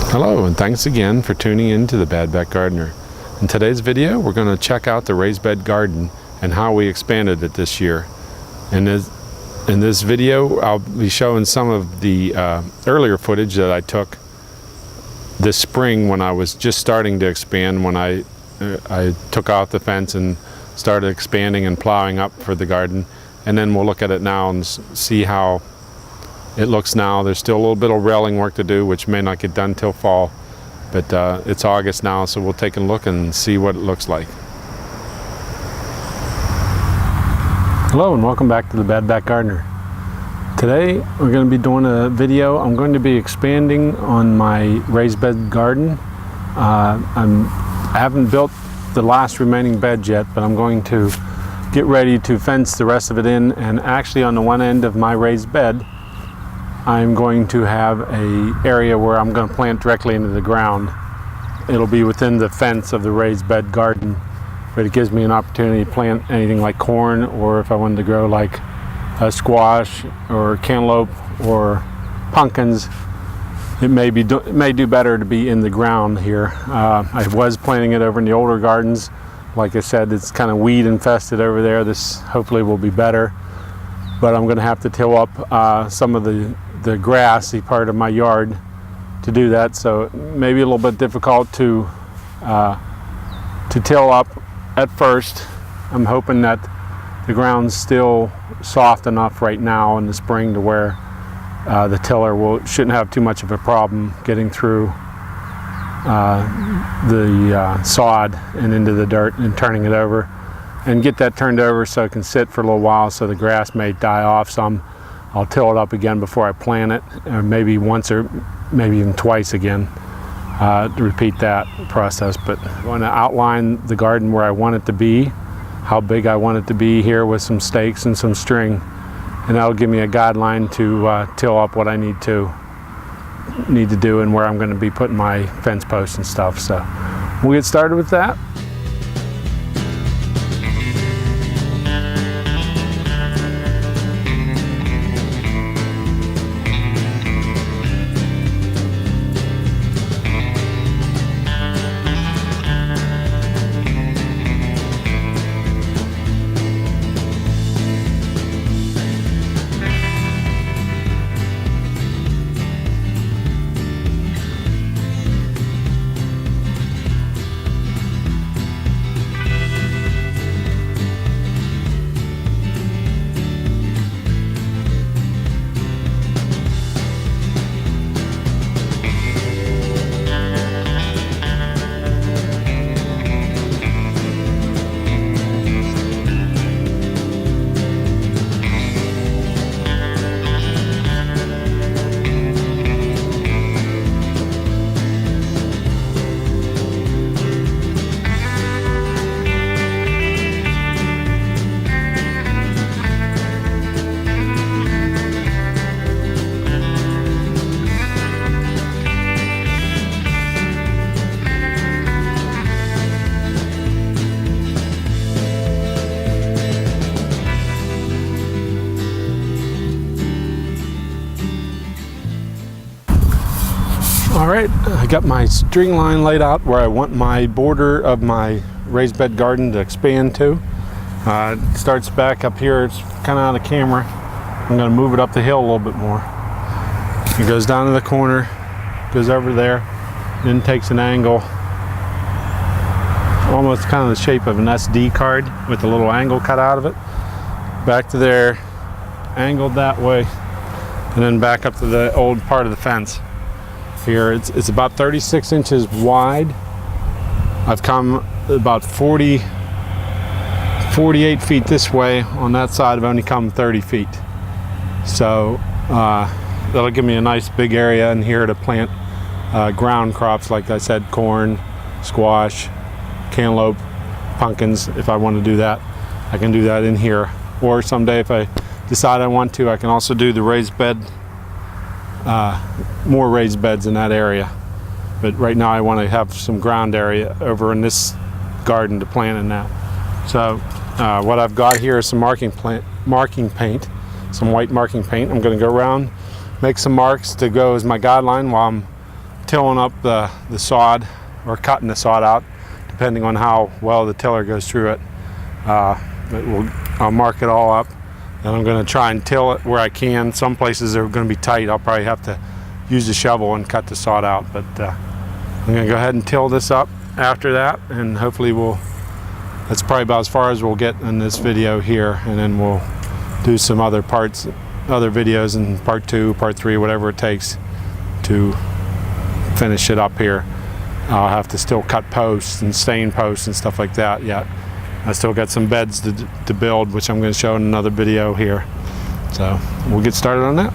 Hello, and thanks again for tuning in to the Bad Back Gardener. In today's video, we're going to check out the raised bed garden and how we expanded it this year. In this video, I'll be showing some of the earlier footage that I took this spring when I was just starting to expand, when I took off the fence and started expanding and plowing up for the garden. And then we'll look at it now and see how it looks now. There's still a little bit of railing work to do, which may not get done till fall, but it's August now, so we'll take a look and see what it looks like. Hello and welcome back to the Bad Back Gardener. Today we're going to be doing a video. I'm going to be expanding on my raised bed garden. I haven't built the last remaining beds yet, but I'm going to get ready to fence the rest of it in, and actually on the one end of my raised bed I'm going to have an area where I'm going to plant directly into the ground. It'll be within the fence of the raised bed garden, but it gives me an opportunity to plant anything like corn, or if I wanted to grow like a squash or cantaloupe or pumpkins, it may do better to be in the ground here. I was planting it over in the older gardens. Like I said, it's kind of weed infested over there. This hopefully will be better, but I'm going to have to till up some of the grassy part of my yard to do that, so it may be a little bit difficult to till up at first. I'm hoping that the ground's still soft enough right now in the spring to where the tiller shouldn't have too much of a problem getting through the sod and into the dirt and turning it over, and get that turned over so it can sit for a little while, so the grass may die off some. I'll till it up again before I plant it, maybe once or maybe even twice again, to repeat that process. But I want to outline the garden where I want it to be, how big I want it to be here with some stakes and some string, and that'll give me a guideline to till up what I need to do and where I'm going to be putting my fence posts and stuff. So we'll get started with that. Alright, I got my string line laid out where I want my border of my raised bed garden to expand to. It starts back up here. It's kind of out of camera. I'm going to move it up the hill a little bit more. It goes down to the corner, goes over there, then takes an angle, almost kind of the shape of an SD card with a little angle cut out of it. Back to there, angled that way, and then back up to the old part of the fence. Here it's about 36 inches wide. I've come about 48 feet this way. On that side I've only come 30 feet. So that'll give me a nice big area in here to plant ground crops, like I said, corn, squash, cantaloupe, pumpkins. If I want to do that, I can do that in here. Or someday if I decide I want to, I can also do the raised bed, more raised beds in that area. But right now I want to have some ground area over in this garden to plant in that. So what I've got here is some marking paint, some white marking paint. I'm going to go around, make some marks to go as my guideline while I'm tilling up the sod, or cutting the sod out, depending on how well the tiller goes through it. I'll mark it all up, and I'm going to try and till it where I can. Some places are going to be tight. I'll probably have to use the shovel and cut the sod out, but I'm going to go ahead and till this up after that, and hopefully that's probably about as far as we'll get in this video here, and then we'll do some other parts, other videos in part 2, part 3, whatever it takes to finish it up here. I'll have to still cut posts and stain posts and stuff like that yet. I still got some beds to build, which I'm going to show in another video here. So we'll get started on that.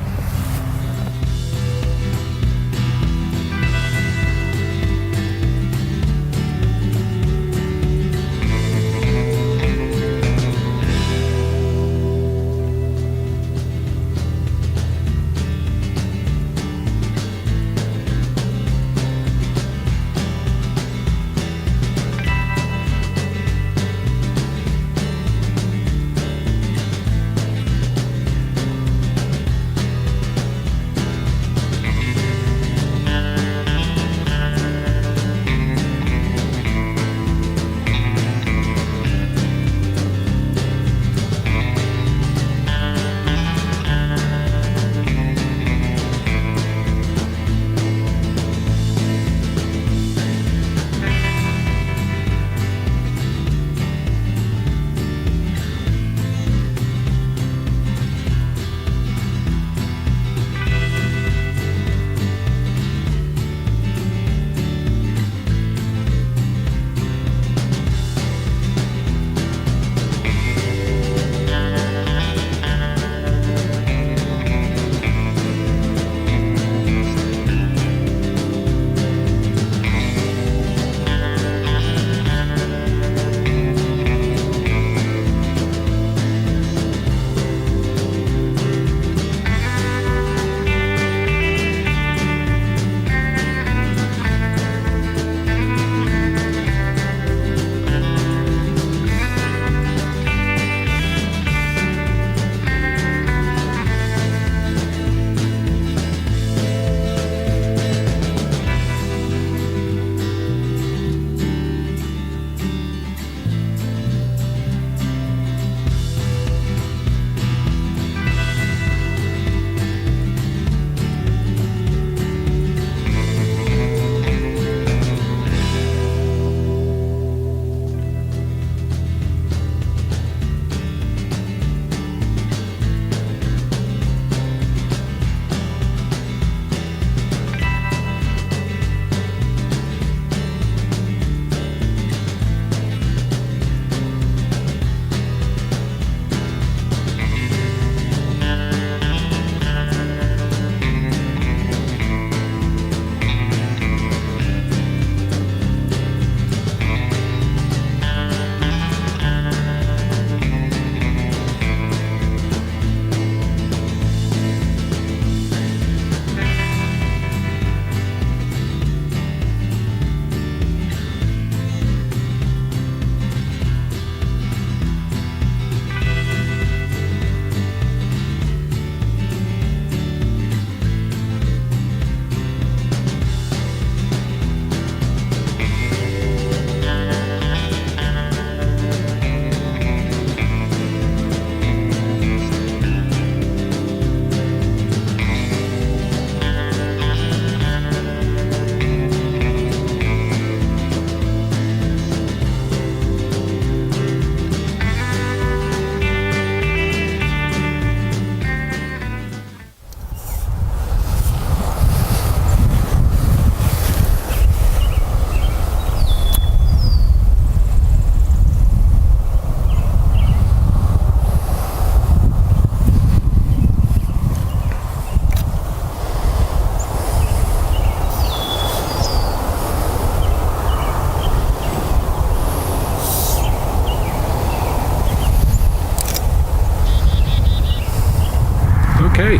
Okay,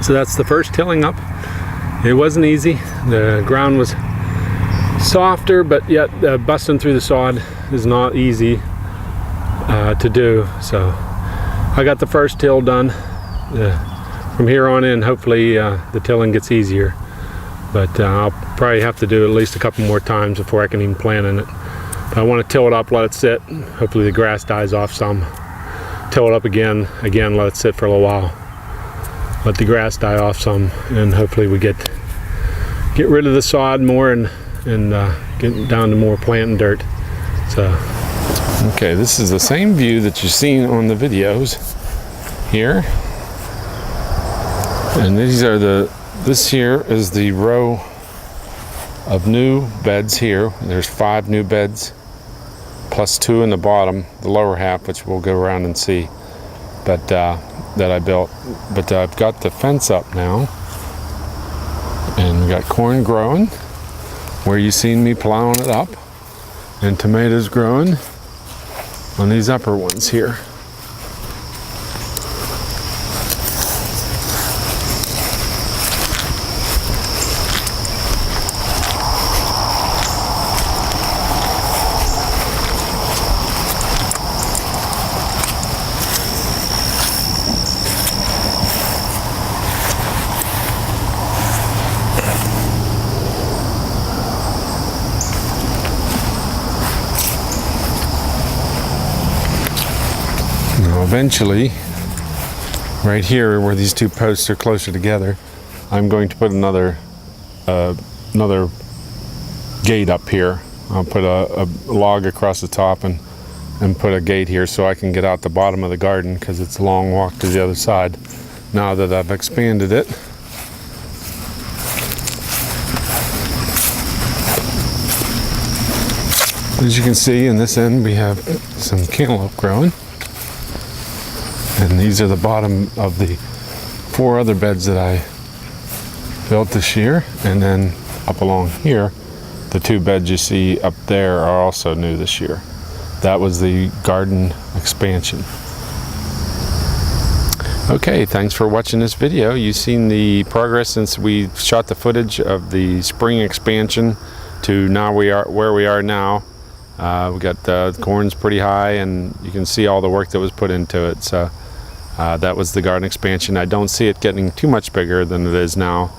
so that's the first tilling up. It wasn't easy. The ground was softer, but yet busting through the sod is not easy to do. So I got the first till done. From here on in, hopefully the tilling gets easier. but I'll probably have to do at least a couple more times before I can even plant in it. But I want to till it up, let it sit. Hopefully the grass dies off some. Till it up again, let it sit for a little while. Let the grass die off some, and hopefully we get rid of the sod more and get down to more planting dirt. So, okay, this is the same view that you've seen on the videos here. And this here is the row of new beds here. There's 5 new beds, plus 2 in the bottom, the lower half, which we'll go around and see, but that I built. But I've got the fence up now, and we got corn growing where you seen me plowing it up, and tomatoes growing on these upper ones here. Eventually, right here where these 2 posts are closer together, I'm going to put another gate up here. I'll put a log across the top and put a gate here so I can get out the bottom of the garden, because it's a long walk to the other side now that I've expanded it. As you can see, in this end we have some cantaloupe growing. And these are the bottom of the 4 other beds that I built this year. And then up along here, the 2 beds you see up there are also new this year. That was the garden expansion. Okay, thanks for watching this video. You've seen the progress since we shot the footage of the spring expansion to now where we are now. We got the corn's pretty high, and you can see all the work that was put into it. So that was the garden expansion. I don't see it getting too much bigger than it is now.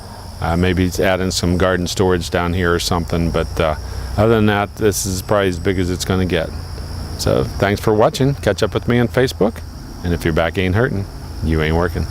Maybe it's adding some garden storage down here or something, but other than that, this is probably as big as it's going to get. So thanks for watching. Catch up with me on Facebook, and if your back ain't hurting, you ain't working.